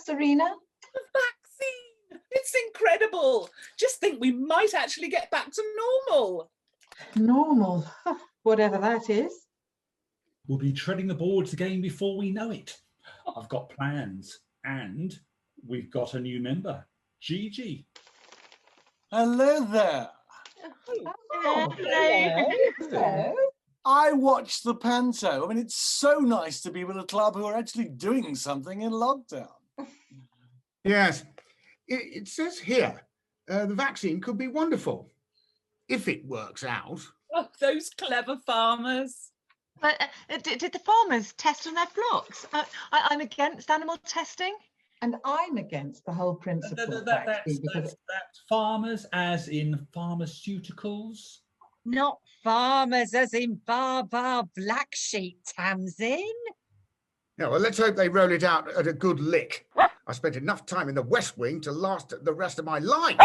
Serena? The vaccine! It's incredible! Just think we might actually get back to normal. Normal, whatever that is. We'll be treading the boards again before we know it. I've got plans, and we've got a new member, Gigi. Hello there. Oh, hello. I watched the panto. I mean, it's so nice to be with a club who are actually doing something in lockdown. Yes, it says here, the vaccine could be wonderful, if it works out. Oh, those clever farmers. But did the farmers test on their flocks? I'm against animal testing. And I'm against the whole principle of vaccine because That's farmers as in pharmaceuticals. Not farmers as in bar black sheep, Tamsin. Yeah, well, let's hope they roll it out at a good lick. I spent enough time in the West Wing to last the rest of my life.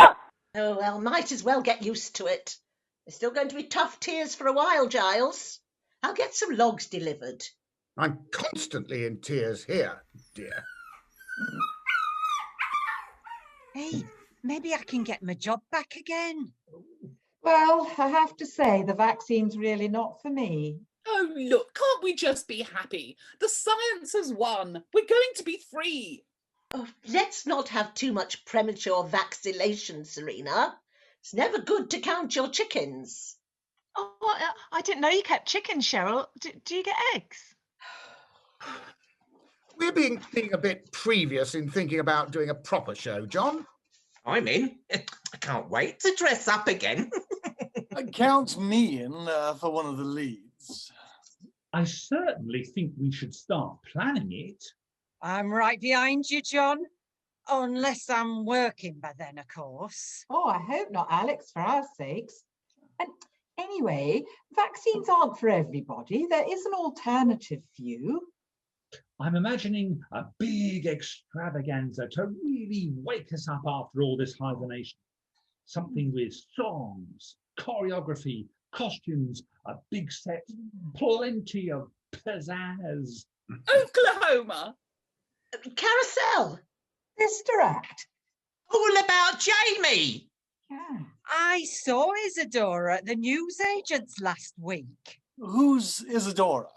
Oh, well, might as well get used to it. There's still going to be tough tears for a while, Giles. I'll get some logs delivered. I'm constantly in tears here, dear. Hey, maybe I can get my job back again. well, I have to say the vaccine's really not for me. Oh, look, can't we just be happy? The science has won. We're going to be free. Oh, let's not have too much premature vaccination, Serena. It's never good to count your chickens. Oh, I didn't know you kept chickens, Cheryl. Do you get eggs? We're being a bit previous in thinking about doing a proper show, John. I'm in. I can't wait to dress up again. Count me in for one of the leads. I certainly think we should start planning it. I'm right behind you, John. Unless I'm working by then, of course. Oh, I hope not, Alex, for our sakes. And anyway, vaccines aren't for everybody. There is an alternative view. I'm imagining a big extravaganza to really wake us up after all this hibernation. Something with songs, choreography, costumes, a big set, plenty of pizzazz. Oklahoma. Carousel. Sister Act. All about Jamie. Yeah. I saw Isadora at the newsagents last week. Who's Isadora?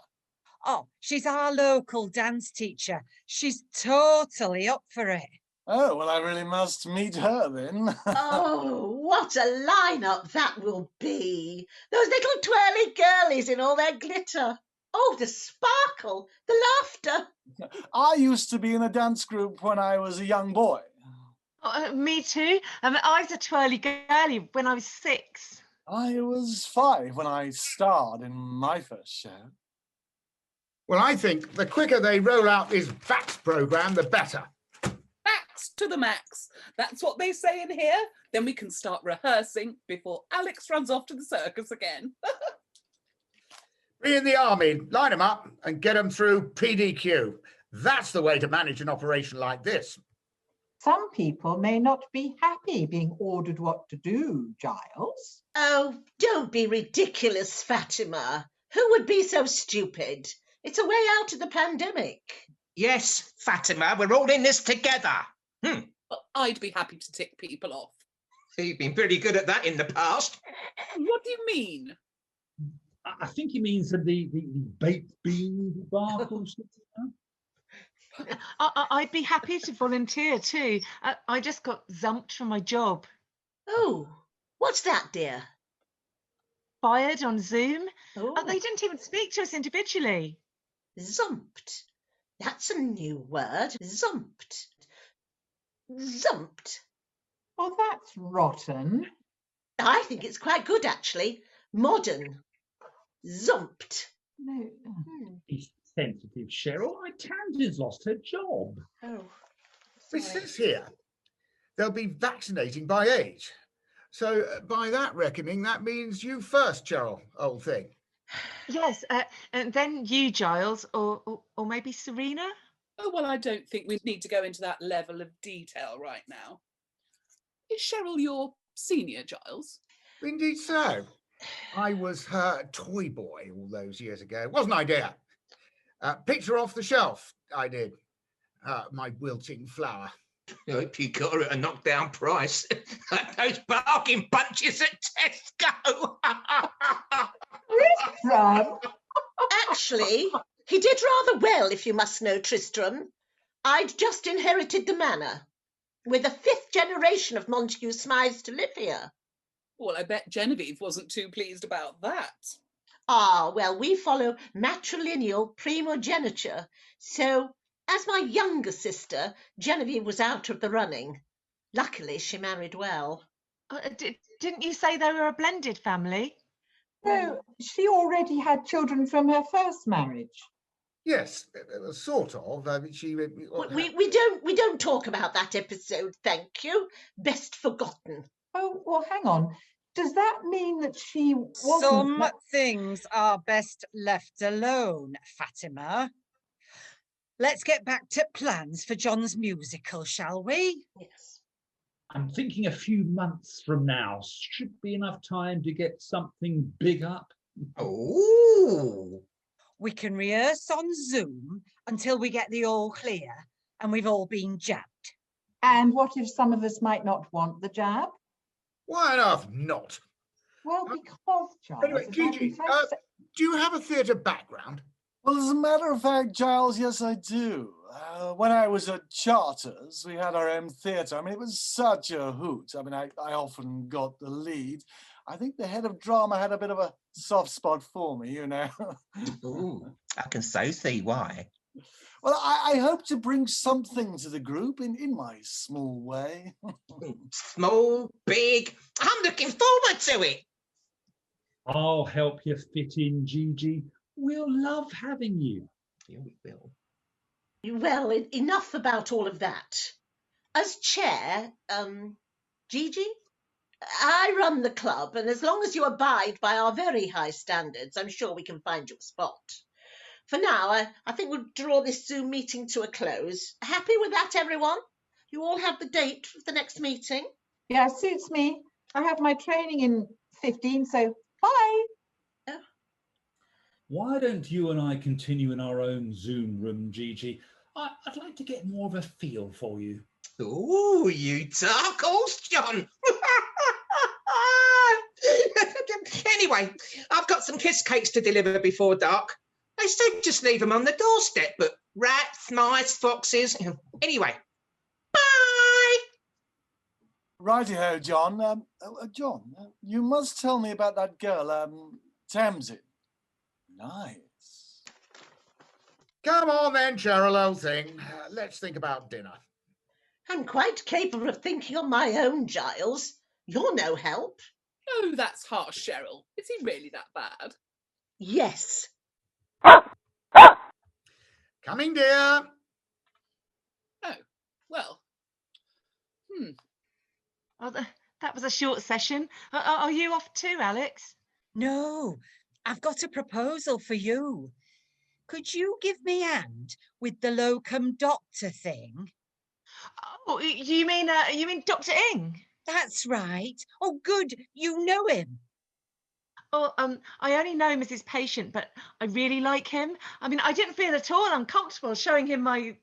Oh, she's our local dance teacher. She's totally up for it. Oh, well, I really must meet her then. Oh, what a lineup that will be. Those little twirly girlies in all their glitter. Oh, the sparkle, the laughter. I used to be in a dance group when I was a young boy. Oh, me too. I was a twirly girly when I was 6. I was 5 when I starred in my first show. Well, I think the quicker they roll out this VAX program, the better. Vax to the max. That's what they say in here. Then we can start rehearsing before Alex runs off to the circus again. Be in the army, line them up and get them through PDQ. That's the way to manage an operation like this. Some people may not be happy being ordered what to do, Giles. Oh, don't be ridiculous, Fatima. Who would be so stupid? It's a way out of the pandemic. Yes, Fatima, we're all in this together. But I'd be happy to tick people off. You've been pretty good at that in the past. What do you mean? I think he means the baked bean debacle. I'd be happy to volunteer too. I just got zumped from my job. Oh, what's that, dear? Fired on Zoom. Oh, They didn't even speak to us individually. zumped. That's a new word. Zumped. Zumped. Oh, that's rotten. I think it's quite good, actually. Modern. Zumped. No. He's sensitive, Cheryl. Tamsin's lost her job. Oh, It sorry. says here, they'll be vaccinating by age. So by that reckoning, that means you first, Cheryl, old thing. Yes, and then you, Giles, or maybe Serena. Oh, well, I don't think we need to go into that level of detail right now. Is Cheryl your senior, Giles? Indeed so. I was her toy boy all those years ago, wasn't I, dear? Picture off the shelf, I did. my wilting flower. I hope you got her at a knockdown price. Like those bargain bunches at Tesco. Tristram, Actually, he did rather well, if you must know, Tristram. I'd just inherited the manor. We're the 5th generation of Montague Smythes to live here. Well, I bet Genevieve wasn't too pleased about that. Ah, well, we follow matrilineal primogeniture. So, as my younger sister, Genevieve was out of the running. Luckily, she married well. Didn't you say they were a blended family? no, she already had children from her first marriage. Yes, sort of. She. We don't talk about that episode, thank you. Best forgotten. Oh, well, hang on. Does that mean that she wasn't... Some things are best left alone, Fatima. Let's get back to plans for John's musical, shall we? Yes. I'm thinking a few months from now should be enough time to get something big up. Oh. We can rehearse on Zoom until we get the all clear and we've all been jabbed. And what if some of us might not want the jab? Why on earth not? Well, because, Charles... Anyway, as Gigi, I'm trying to say- do you have a theatre background? Well, as a matter of fact, Giles, yes, I do. When I was at Charters, we had our own theatre. I mean, it was such a hoot. I mean, I often got the lead. I think the head of drama had a bit of a soft spot for me, you know. Ooh, I can so see why. Well, I hope to bring something to the group in my small way. Small, big. I'm looking forward to it. I'll help you fit in, Gigi. We'll love having you. Yeah, we will. Well, enough about all of that. As chair, Gigi, I run the club, and as long as you abide by our very high standards, I'm sure we can find you a spot. For now, I think we'll draw this Zoom meeting to a close. Happy with that, everyone? You all have the date for the next meeting? Yeah, suits me. I have my training in 15, so bye. Why don't you and I continue in our own Zoom room, Gigi? I'd like to get more of a feel for you. Ooh, you dark horse, John. Anyway, I've got some kiss cakes to deliver before dark. They said just leave them on the doorstep, but rats, mice, foxes. Anyway, bye. Righty-ho, John. John, you must tell me about that girl, Tamsin. Nice. Come on then, Cheryl, old thing. Let's think about dinner. I'm quite capable of thinking on my own, Giles. You're no help. Oh, that's harsh, Cheryl. Is he really that bad? Yes. Coming, dear. Oh, well. Oh, that was a short session. Are you off too, Alex? No, I've got a proposal for you. Could you give me a hand with the locum doctor thing? Oh, you mean Dr. Ing? That's right. Oh, good. You know him. Oh, I only know him as his patient, but I really like him. I mean, I didn't feel at all uncomfortable showing him my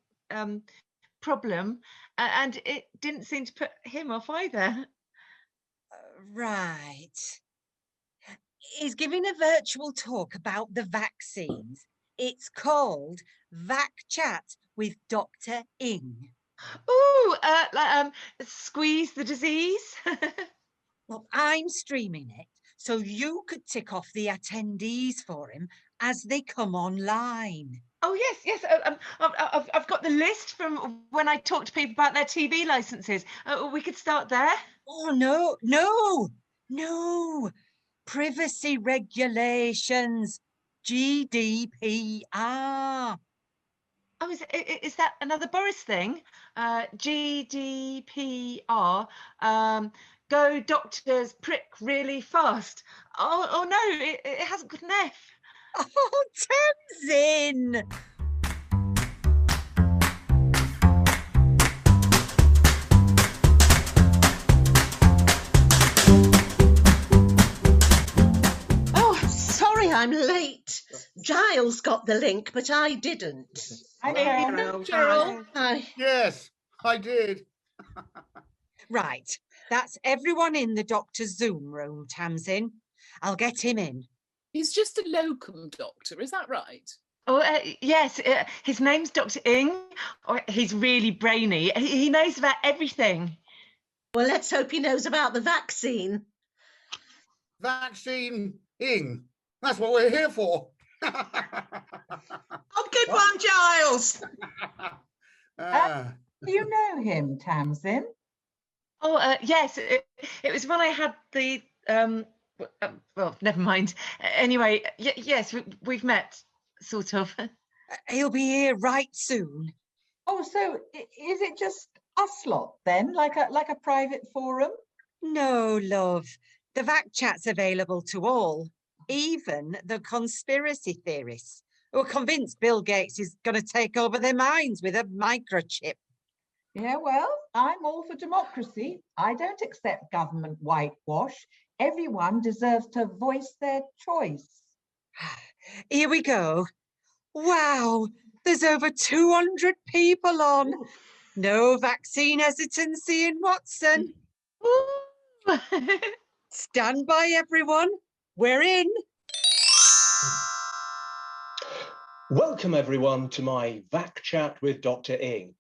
problem, and it didn't seem to put him off either. Right. He's giving a virtual talk about the vaccines. It's called Vac Chat with Dr. Ing. Ooh, squeeze the disease. Well, I'm streaming it, so you could tick off the attendees for him as they come online. Oh, yes. I've got the list from when I talked to people about their TV licenses. We could start there. Oh, no. Privacy regulations, GDPR. Oh, is that another Boris thing? GDPR. Go doctors prick really fast. Oh no, it hasn't got an F. Oh, Tamsin! Oh, sorry I'm late. Giles got the link, but I didn't. Hi, Hello? Carol. Hello, Cheryl. Hi. Yes, I did. Right, that's everyone in the doctor's Zoom room, Tamsin. I'll get him in. He's just a locum doctor, is that right? Oh, yes, his name's Dr. Ing. Oh, he's really brainy. He knows about everything. Well, let's hope he knows about the vaccine. Vaccine ing. That's what we're here for. Oh, good one, Giles. Ah, Do you know him, Tamsin? Oh, yes, it was when I had the, well, never mind. Anyway, yes, we've met, sort of. He'll be here right soon. Oh, so is it just us lot then, like a private forum? No, love. The VAC chat's available to all, even the conspiracy theorists who are convinced Bill Gates is going to take over their minds with a microchip. Yeah, well, I'm all for democracy. I don't accept government whitewash. Everyone deserves to voice their choice. Here we go. Wow, there's over 200 people on. No vaccine hesitancy in Watson. Ooh. Stand by, everyone. We're in. Welcome everyone to my VAC chat with Dr. Ing.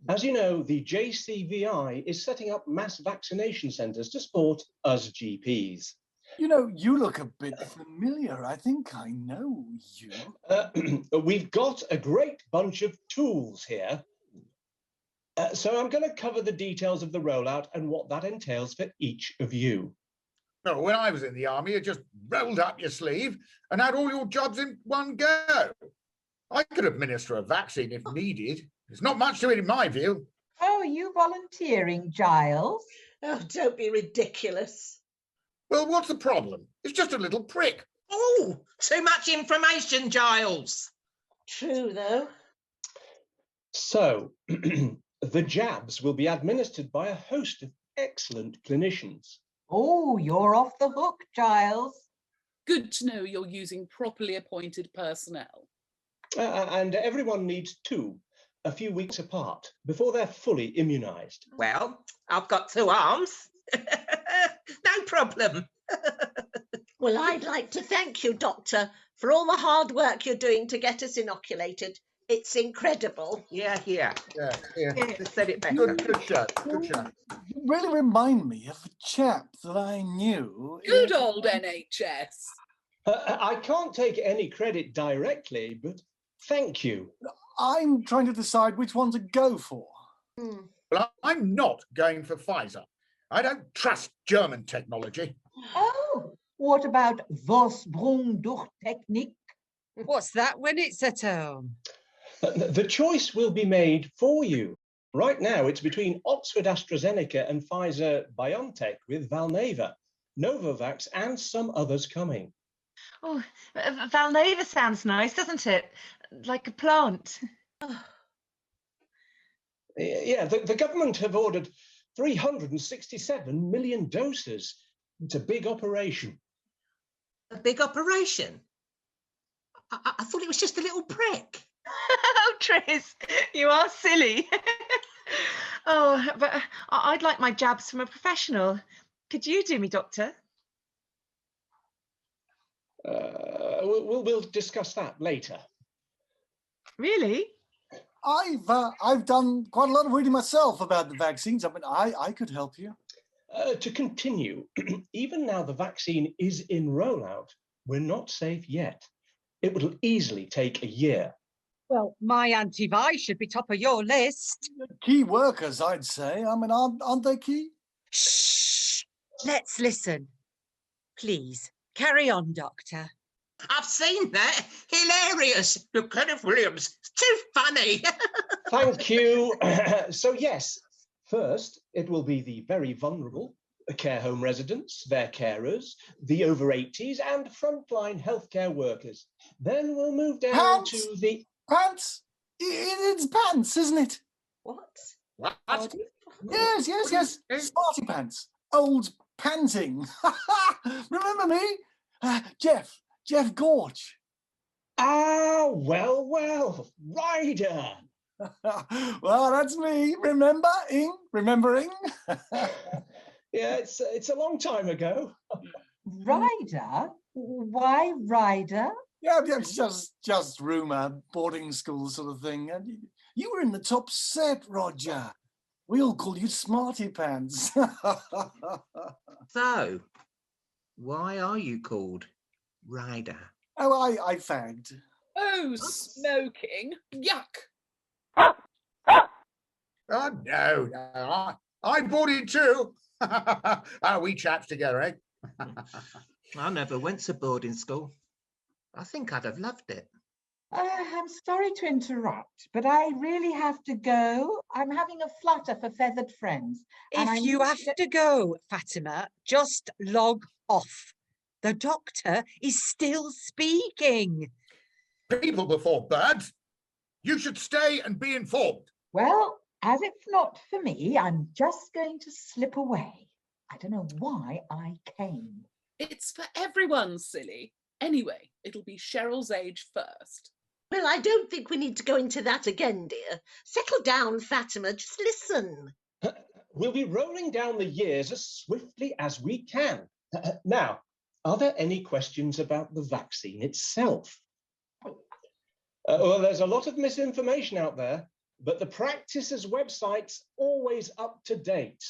As you know, the JCVI is setting up mass vaccination centres to support us GPs. You know, you look a bit familiar. I think I know you. We've got a great bunch of tools here. So I'm going to cover the details of the rollout and what that entails for each of you. no, when I was in the army, you just rolled up your sleeve and had all your jobs in one go. I could administer a vaccine if needed. There's not much to it in my view. Oh, are you volunteering, Giles? Oh, don't be ridiculous. Well, what's the problem? It's just a little prick. Oh, too much information, Giles. True, though. So the jabs will be administered by a host of excellent clinicians. Oh, you're off the hook, Giles. Good to know you're using properly appointed personnel. And everyone needs two, a few weeks apart, before they're fully immunised. Well, I've got two arms. No problem. Well, I'd like to thank you, Doctor, for all the hard work you're doing to get us inoculated. It's incredible. Yeah. Yeah. Just said it better. Good shot. Good shot. You really remind me of a chap that I knew. Good old NHS. I can't take any credit directly, but thank you. I'm trying to decide which one to go for. Well, I'm not going for Pfizer. I don't trust German technology. Oh, what about Vorsprung-durch-Technik? What's that when it's at home? The choice will be made for you. Right now, it's between Oxford AstraZeneca and Pfizer BioNTech with Valneva, Novavax, and some others coming. Oh, Valneva sounds nice, doesn't it? Like a plant. Yeah, the government have ordered 367 million doses. It's a big operation. A big operation? I thought it was just a little prick. Oh, Tris, you are silly. Oh, but I'd like my jabs from a professional. Could you do me, Doctor? We'll discuss that later. Really? I've done quite a lot of reading myself about the vaccines. I mean, I could help you. To continue, even now the vaccine is in rollout, we're not safe yet. It will easily take a year. Well, my anti-vi should be top of your list. Key workers, I'd say. I mean, aren't they key? Shh. Let's listen. Please, carry on, Doctor. I've seen that. Hilarious. Look, Kenneth Williams. It's too funny. Thank you. So yes, first it will be the very vulnerable, care home residents, their carers, the over 80s and frontline healthcare workers. Then we'll move down to the... Pants? It's pants, isn't it? What? What? Yes. Smarty pants. Old panting. Remember me? Jeff Gorge. Ah, well, Ryder. Well, that's me. Remembering? Yeah, it's a long time ago. Ryder? Why Ryder? Yeah, just rumour, boarding school sort of thing. And you were in the top set, Roger. We all call you Smarty Pants. So, why are you called Ryder? Oh, I fagged. Oh, smoking. Yuck. Oh, no, I bought it too. We chaps together, eh? I never went to boarding school. I think I'd have loved it. I'm sorry to interrupt, but I really have to go. I'm having a flutter for feathered friends. and I If you need have to go, Fatima, just log off. The doctor is still speaking. People before birds. You should stay and be informed. Well, as it's not for me, I'm just going to slip away. I don't know why I came. It's for everyone, silly. Anyway, it'll be Cheryl's age first. Well, I don't think we need to go into that again, dear. Settle down, Fatima. Just listen. We'll be rolling down the years as swiftly as we can. Now, are there any questions about the vaccine itself? Well, there's a lot of misinformation out there, but the practice's website's always up to date.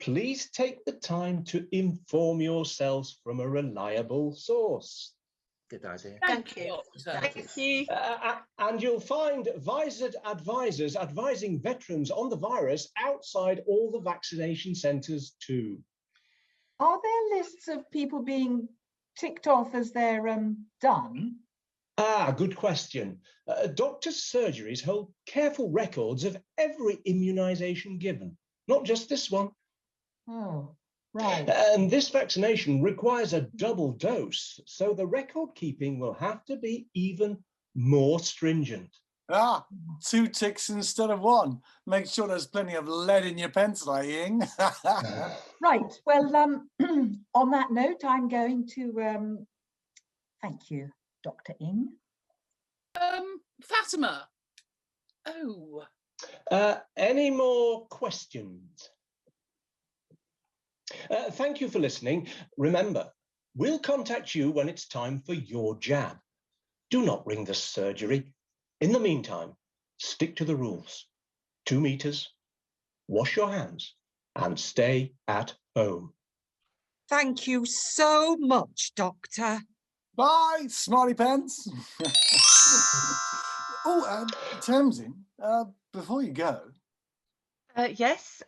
Please take the time to inform yourselves from a reliable source. Good idea. Thank you. Doctor. Thank you. And you'll find visored advisors advising veterans on the virus outside all the vaccination centres too. Are there lists of people being ticked off as they're done? Ah, good question. Doctors' surgeries hold careful records of every immunisation given, not just this one. Oh, right. And this vaccination requires a double dose, so the record keeping will have to be even more stringent. Ah, 2 ticks instead of 1. Make sure there's plenty of lead in your pencil, Ying. Right. Well, on that note, I'm going to thank you, Dr. Ing. Fatima. Oh. Any more questions? Thank you for listening. Remember, we'll contact you when it's time for your jab. Do not ring the surgery. In the meantime, stick to the rules. 2 meters, wash your hands, and stay at home. Thank you so much, Doctor. Bye, Smarty Pants. Oh, Tamsin, before you go. Yes,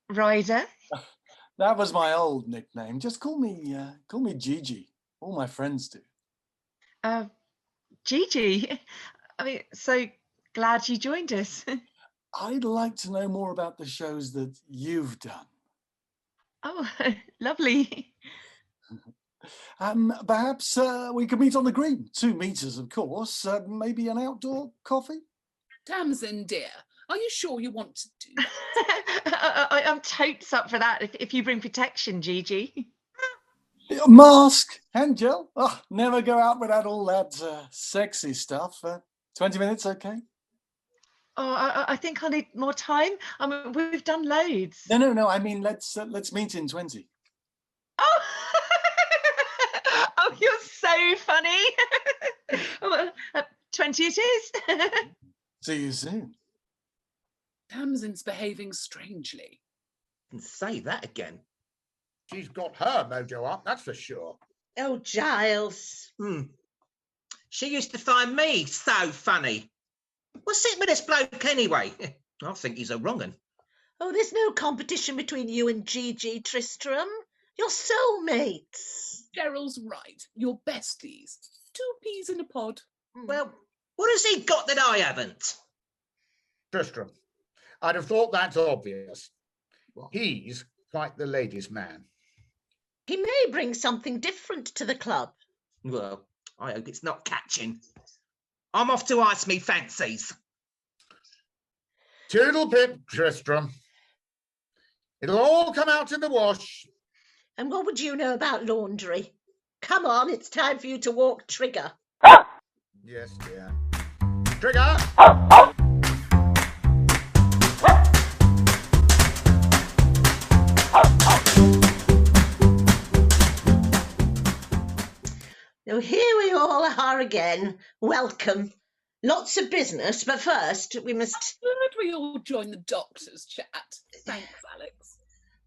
Ryder. That was my old nickname. Just call me Gigi. All my friends do. Gigi. I mean, so glad you joined us. I'd like to know more about the shows that you've done. Oh, lovely. Perhaps we could meet on the green. 2 meters, of course. Maybe an outdoor coffee? Tamsin, dear, are you sure you want to do that? I'm totes up for that if you bring protection, Gigi. Mask, hand gel. Oh, never go out without all that sexy stuff. 20 minutes, okay? Oh, I think I'll need more time. I mean, we've done loads. No. I mean, let's meet in 20. Oh, oh, you're so funny. Oh, 20 it is. See you soon. Tamsin's behaving strangely. And say that again. She's got her mojo up, that's for sure. Oh, Giles. She used to find me so funny. What's it with this bloke anyway? I think he's a wrong 'un. Oh, there's no competition between you and Gigi, Tristram. You're soulmates. Cheryl's right. You're besties. 2 peas in a pod. Well, what has he got that I haven't? Tristram, I'd have thought that's obvious. He's quite the ladies' man. He may bring something different to the club. Well, I hope it's not catching. I'm off to ice me fancies. Toodle pip, Tristram. It'll all come out in the wash. And what would you know about laundry? Come on, it's time for you to walk Trigger. Yes, dear. Trigger! Now here we all are again. Welcome. Lots of business, but first we must... Glad we all joined the doctor's chat. Thanks, Alex.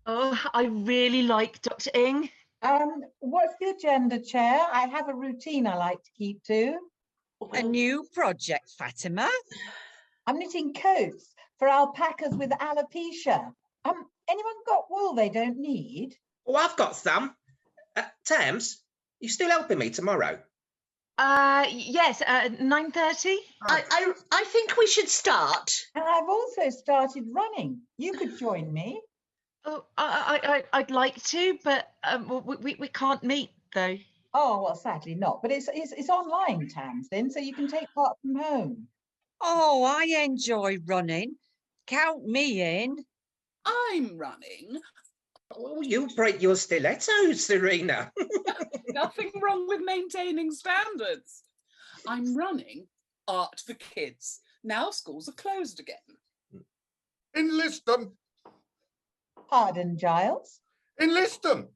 Oh, I really like Dr. Ing. What's the agenda, Chair? I have a routine I like to keep to. A new project, Fatima. I'm knitting coats for alpacas with alopecia. Anyone got wool they don't need? Oh, I've got some. Tams, you still helping me tomorrow? Yes, 9:30. I think we should start. And I've also started running. You could join me. Oh, I'd like to, but we can't meet though. Oh, well, sadly not. But it's online, Tamsin, so you can take part from home. Oh, I enjoy running. Count me in. I'm running. Oh, you break your stilettos, Serena. Nothing wrong with maintaining standards. I'm running art for kids. Now schools are closed again. Enlist them. Pardon, Giles? Enlist them.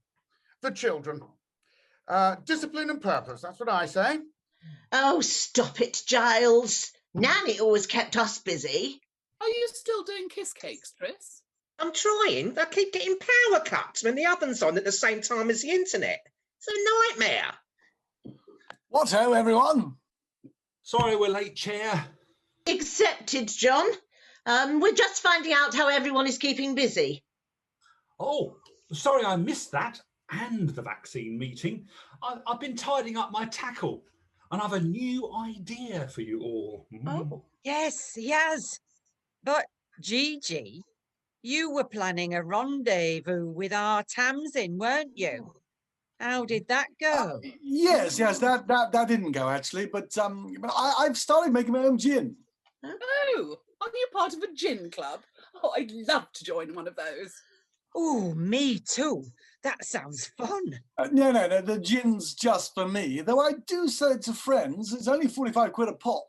The children. Discipline and purpose, that's what I say. Oh, stop it, Giles. Nanny always kept us busy. Are you still doing kiss cakes, Tris? I'm trying. I keep getting power cuts when the oven's on at the same time as the internet. It's a nightmare. What-ho, everyone? Sorry we're late, Chair. Accepted, John. We're just finding out how everyone is keeping busy. Oh, sorry I missed that and the vaccine meeting. I've been tidying up my tackle and I've a new idea for you all. Oh. Yes, he has. But, Gigi, you were planning a rendezvous with our Tamsin, weren't you? How did that go? Yes, that didn't go actually, but I've started making my own gin. Oh, are you part of a gin club? Oh, I'd love to join one of those. Oh, me too. That sounds fun. No, the gin's just for me. Though I do sell it to friends. It's only 45 quid a pop.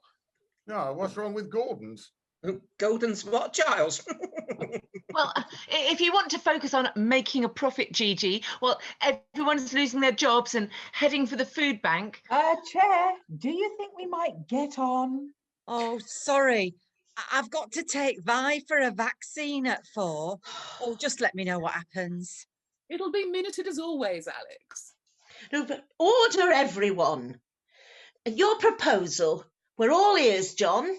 No, what's wrong with Gordon's? Gordon's what, Giles? Well, if you want to focus on making a profit, Gigi, well, everyone's losing their jobs and heading for the food bank. Chair, do you think we might get on? Oh, sorry. I've got to take Vi for a vaccine at 4. Oh, just let me know what happens. It'll be minuted as always, Alex. No, but order, everyone. Your proposal. We're all ears, John.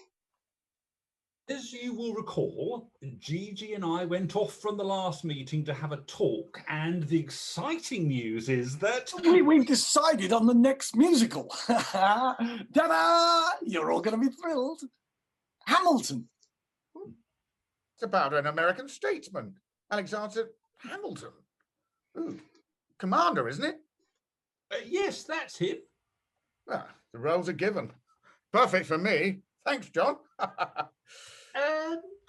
As you will recall, Gigi and I went off from the last meeting to have a talk, and the exciting news is that... We've decided on the next musical. Ta-da! You're all going to be thrilled. Hamilton. It's about an American statesman, Alexander Hamilton. Ooh, commander, isn't it? Yes, that's him. Well, the roles are given. Perfect for me. Thanks, John.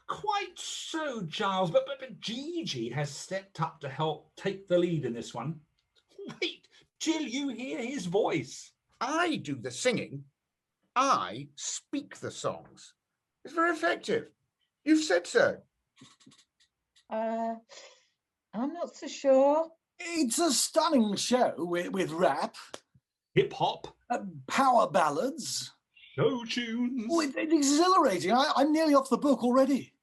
Quite so, Giles, but Gigi has stepped up to help take the lead in this one. Wait till you hear his voice. I do the singing. I speak the songs. It's very effective. You've said so. I'm not so sure. It's a stunning show with rap, Hip-hop, power ballads. show tunes. Oh, it's exhilarating. I'm nearly off the book already.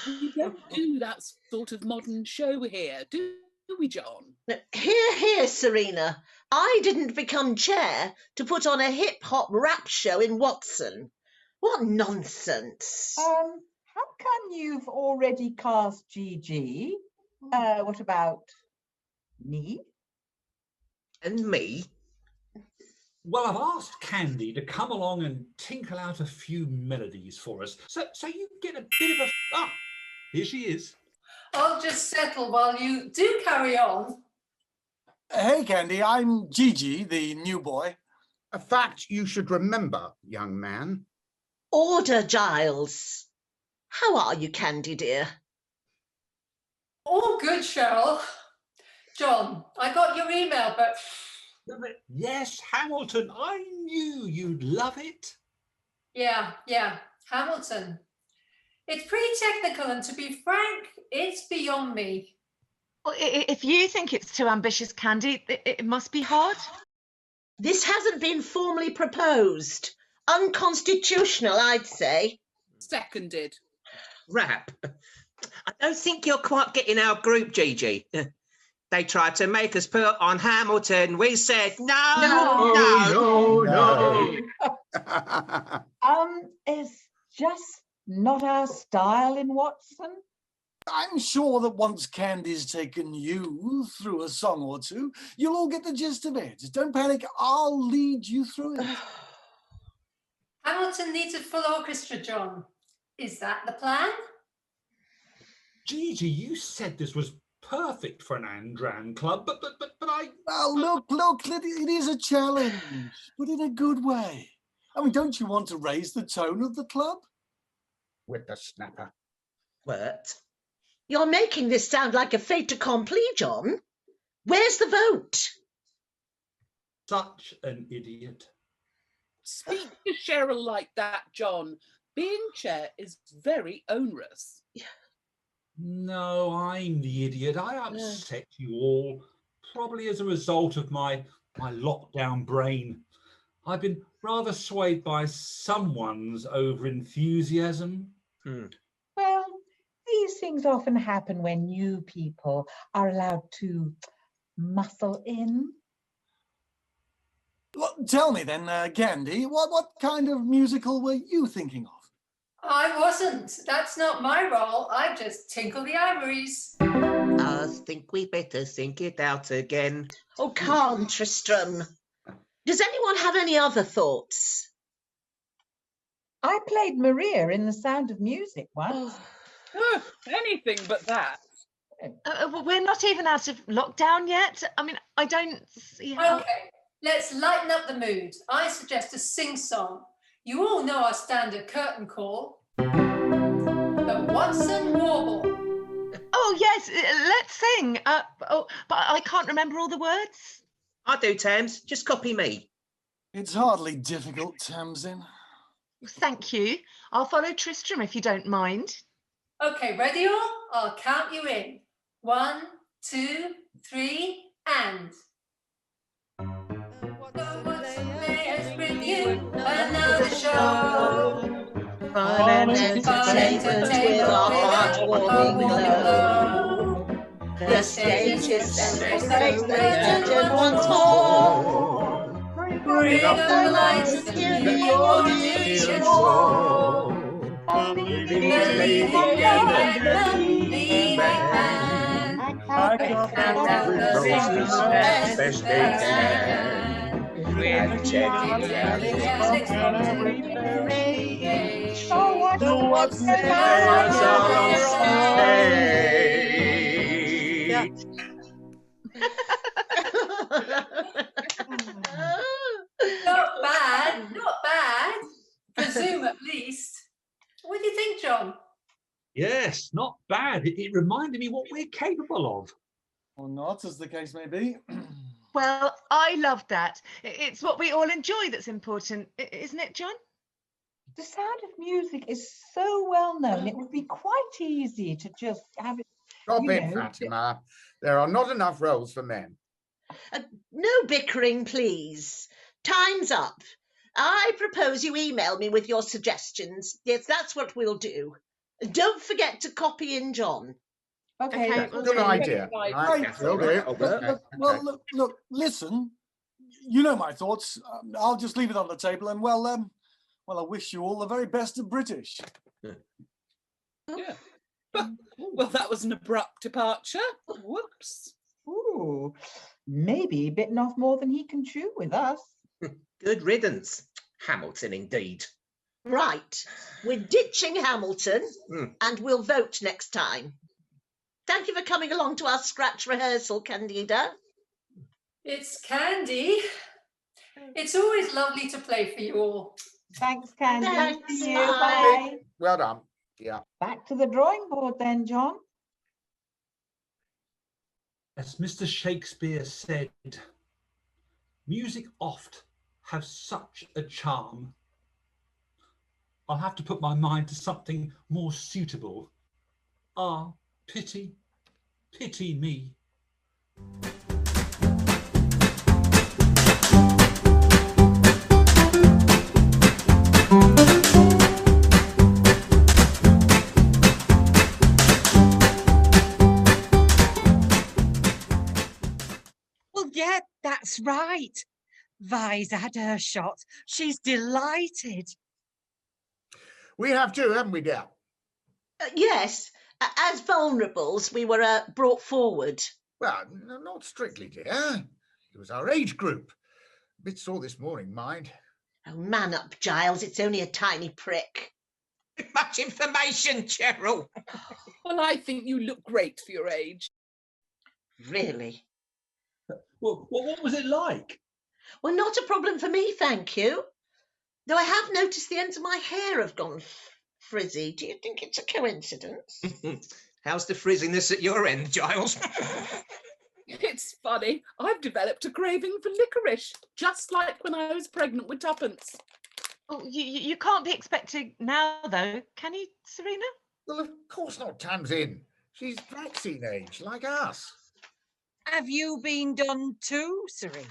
We don't do that sort of modern show here, do we, John? Hear, Serena. I didn't become chair to put on a hip-hop rap show in Watson. What nonsense. How come you've already cast Gigi? What about me? And me? Well, I've asked Candy to come along and tinkle out a few melodies for us, so you get a bit of a... Ah, here she is. I'll just settle while you do carry on. Hey, Candy, I'm Gigi, the new boy. A fact you should remember, young man. Order, Giles. How are you, Candy, dear? All good, Cheryl. John, I got your email, but Yes, Hamilton, I knew you'd love it. Yeah, Hamilton. It's pretty technical, and to be frank, it's beyond me. Well, if you think it's too ambitious, Candy, it must be hard. This hasn't been formally proposed. Unconstitutional, I'd say. Seconded. Rap. I don't think you're quite getting our group, Gigi. They tried to make us put on Hamilton. We said no. It's just not our style in Watson. I'm sure that once Candy's taken you through a song or two, you'll all get the gist of it. Don't panic, I'll lead you through it. Hamilton needs a full orchestra, John. Is that the plan? Gigi, you said this was perfect for an Andran club, but I... Well, look, it is a challenge, but in a good way. I mean, don't you want to raise the tone of the club? With the snapper. What? You're making this sound like a fait accompli, John. Where's the vote? Such an idiot. Speak to Cheryl like that, John. Being chair is very onerous. No, I'm the idiot. I upset you all, probably as a result of my lockdown brain. I've been rather swayed by someone's over-enthusiasm. Well, these things often happen when new people are allowed to muscle in. Well, tell me then, Candy, what kind of musical were you thinking of? I wasn't. That's not my role. I just tinkle the ivories. I think we better think it out again. Oh, calm, Tristram. Does anyone have any other thoughts? I played Maria in The Sound of Music once. Oh, anything but that. We're not even out of lockdown yet. I mean, I don't see how... Okay, let's lighten up the mood. I suggest a sing-song. You all know our standard curtain call. The Watson Warble. Oh, yes, let's sing. But I can't remember all the words. I do, Tams. Just copy me. It's hardly difficult, Tamsin. Thank you. I'll follow Tristram if you don't mind. Okay, ready all? I'll count you in. 1, 2, 3, and. The Watson players bring you another show. Fun and entertainment with a heartwarming glow. The stage is set for spectator once more. Bring up the lights and give the audience more. The leading band, act out the songs as best they can. With Jenny and Alex the Watson players are on stage. Not bad. Presume at least. What do you think, John? Yes, not bad. It reminded me what we're capable of. Or not, as the case may be. Well, I love that. It's what we all enjoy that's important, isn't it, John? The Sound of Music is so well known, it would be quite easy to just have it. Stop it, Fatima. There are not enough roles for men. No bickering, please. Time's up. I propose you email me with your suggestions. Yes, that's what we'll do. Don't forget to copy in John. Okay. Good idea. Right. Will do. Well, look, listen. You know my thoughts. I'll just leave it on the table, and well, I wish you all the very best of British. Yeah. Well, that was an abrupt departure. Whoops. Ooh, maybe bitten off more than he can chew with us. Good riddance. Hamilton, indeed. Right. We're ditching Hamilton, and we'll vote next time. Thank you for coming along to our scratch rehearsal, Candida. It's Candy. It's always lovely to play for you all. Thanks, Candy. Thanks, See you. bye. Bye. Well done. Yeah. Back to the drawing board then, John. As Mr. Shakespeare said, Music oft has such a charm. I'll have to put my mind to something more suitable. Ah, pity, pity me. Well, yeah, that's right. Vi's had her shot. She's delighted. We have too, haven't we, Dal? Yes, as vulnerables, we were brought forward. Well, not strictly, dear. It was our age group. A bit sore this morning, mind. Oh, man up, Giles. It's only a tiny prick. Much information, Cheryl. Well, I think you look great for your age. Really? Well, what was it like? Well, not a problem for me, thank you. Though I have noticed the ends of my hair have gone frizzy. Do you think it's a coincidence? How's the frizziness at your end, Giles? It's funny. I've developed a craving for licorice, just like when I was pregnant with Tuppence. Oh, you can't be expecting now, though, can you, Serena? Well, of course not, Tamsin. She's vaccine age, like us. Have you been done too, Serena?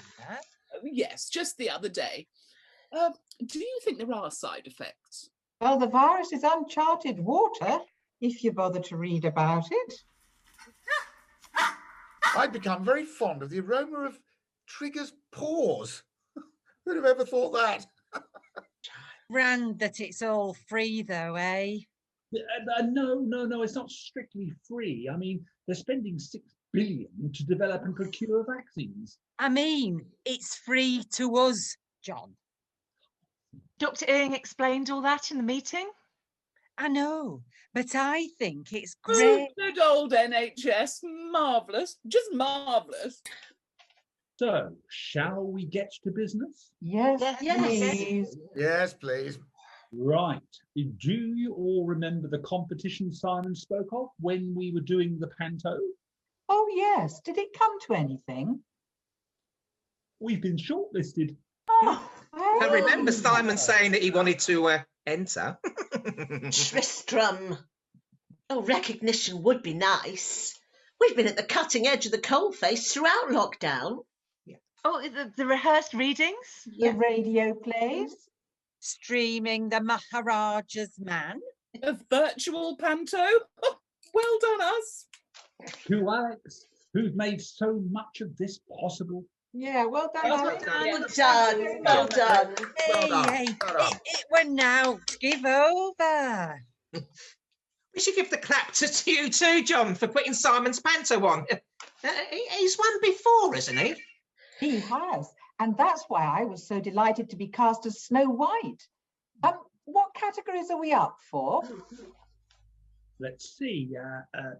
Yes, just the other day. Do you think there are side effects? Well, the virus is uncharted water, if you bother to read about it. I've become very fond of the aroma of Trigger's paws. Who'd have ever thought that? Grand that it's all free, though, eh? No, it's not strictly free. I mean, they're spending $6 billion to develop and procure vaccines. I mean, it's free to us, John. Dr. Ing explained all that in the meeting. I know, but I think it's Oh, great. good old NHS. Marvellous. Just marvellous. So, shall we get to business? Yes, Yes. please. Yes, please. Right. Do you all remember the competition Simon spoke of when we were doing the panto? Oh, yes. Did it come to anything? We've been shortlisted. Oh, I remember hey. Simon saying that he wanted to enter. Tristram. Oh, recognition would be nice. We've been at the cutting edge of the coalface throughout lockdown. Oh, the rehearsed readings? The radio plays. Streaming the Maharaja's man. A virtual panto? Oh, well done, us. To Alex, who's made so much of this possible. Yeah, well done, Alex. Well done. Well done. Hey, done, hey, well done. it went out. Give over. We should give the clap to you too, John, for putting Simon's panto on. He's won before, hasn't he? He has. And that's why I was so delighted to be cast as Snow White. What categories are we up for? Let's see.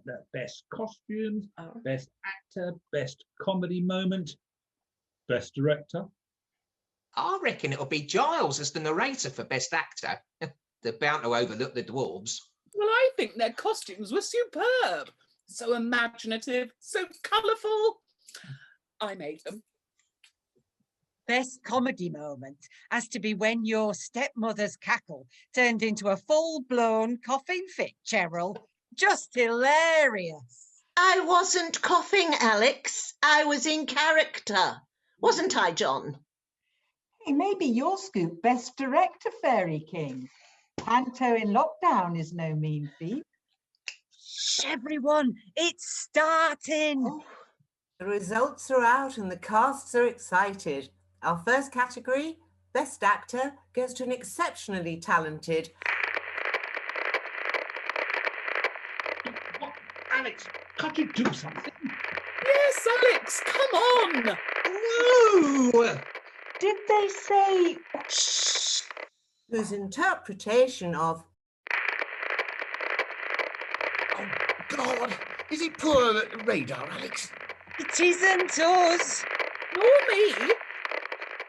The best costumes, best actor, best comedy moment, best director. I reckon it'll be Giles as the narrator for Best Actor. They're bound to overlook the dwarves. Well, I think their costumes were superb. So imaginative, so colourful. I made them. Best comedy moment has to be when your stepmother's cackle turned into a full-blown coughing fit, Cheryl. Just hilarious. I wasn't coughing, Alex. I was in character. Wasn't I, John? Hey, maybe you'll scoop Best Director, Fairy King. Panto in lockdown is no mean feat. Shh, everyone, it's starting. The results are out and the casts are excited. Our first category, Best Actor, goes to an exceptionally talented... What? Alex, can't you do something? Yes, Alex, come on. No! Did they say... whose interpretation of... Oh, God. Is it poor radar, Alex? It isn't us. Nor me.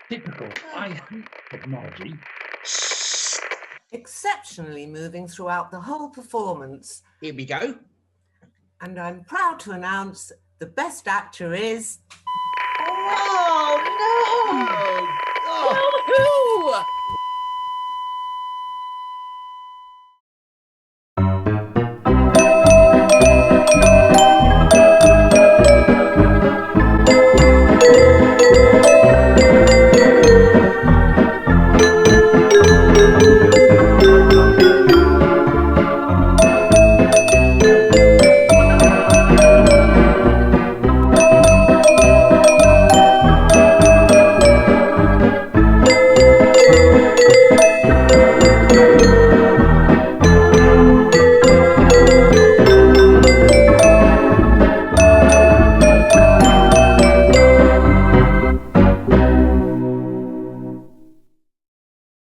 Typical. I hate technology. exceptionally moving throughout the whole performance. Here we go. And I'm proud to announce the best actor is... Oh, no. Oh, Well, who?